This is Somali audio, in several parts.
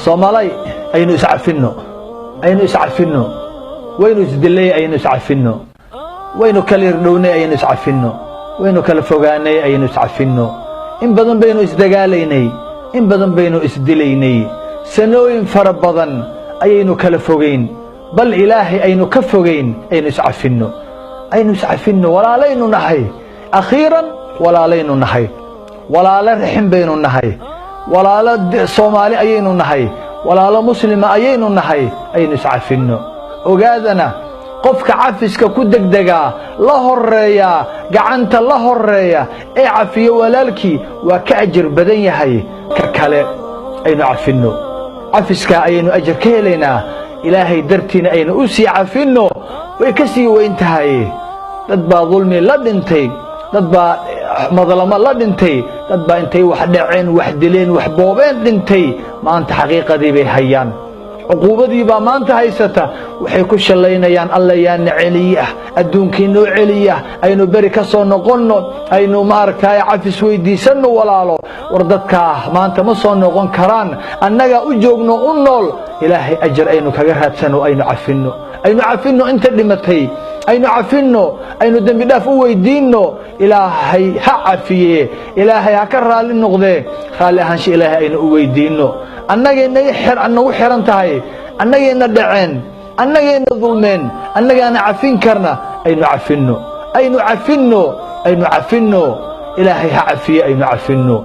Soomaali aynu iscafino waynu isdilay aynu iscafino waynu kala irdhownay aynu iscafino waynu kala fogaanay aynu iscafino in badan baynu isdagaalaynay in badan baynu isdilaynay sanooyin fara badan ayaynu kala fogeyn bal ilaahi aynu ka fogeyn aynu iscafino walaalaynu nahay akhiran walaalaynu nahay walaala rixin baynu nahay walaala Soomaali ayaynu nahay walaala muslima ayaynu nahay aynu iscafino ogaadana qofka cafiska ku degdega la horeeya gacanta la horeeya ee cafiyo walaalkii waa ka ajir badan yahay ka kale aynu cafino cafiska ayaynu ajir ka helaynaa ilaahay dartiina aynu u sii cafino way ka sii weyn tahay dad baa dulmi la dhintay dad baa madalama la dhintay dad baa intay wax dhaceen wax dileen wax boobeen dhintay maanta xaqiiqadii bay hayaan عقوبتي با maanta haysata waxay ku shalaynayaan alla yaa naceliya adduunkiino celiya aynu bari ka soo noqonno aynu maarkay cafis weydiisano walaalo war dadka maanta ma soo noqon karaan annaga u joogno u nool ilaahay ajr aynu kaga raadsano aynu cafino inta dhimatay aynu cafino aynu dambi dhaaf u weydiino ilaahay ha cafiye ilaahay ha ka raali noqde raali ahaansha ilaahay aynu u weydiino annagayna anagu xiran tahay annagayna dhaceen annagayna dulmeen annagana cafin karna aynu cafino ilaahay ha cafiye aynu cafino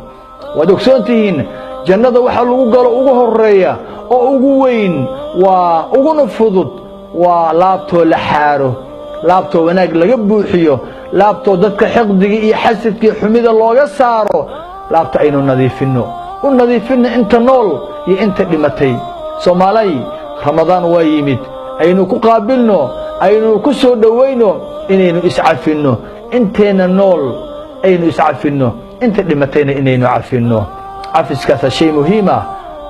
wad ogsoontihiin jannada waxa lagu galo ugu horeeya oo ugu weyn waa ugu fudud waa laabto la xaaro laabto wanaag laga buuxiyo laabto dadka xiqdiga iyo xasidka xumida looga saaro laabta aynu nadiifino inta nool iyo inta dhimatay Soomaali Ramadan waa yimid aynu ku qaabilno aynu ku soo dhaweyno inaynu iscafino inteena nool aynu iscafino inta dhimatayna inaynu cafino cafiskaas shay muhiim ah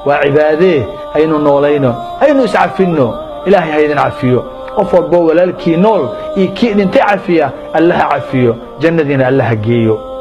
waa cibaade aynu noolayno aynu iscafino ilaahay haydan cafiyo qof walba walaalkii nool iyo kii dhintay cafiya Allah cafiyo jannadina Allah geeyo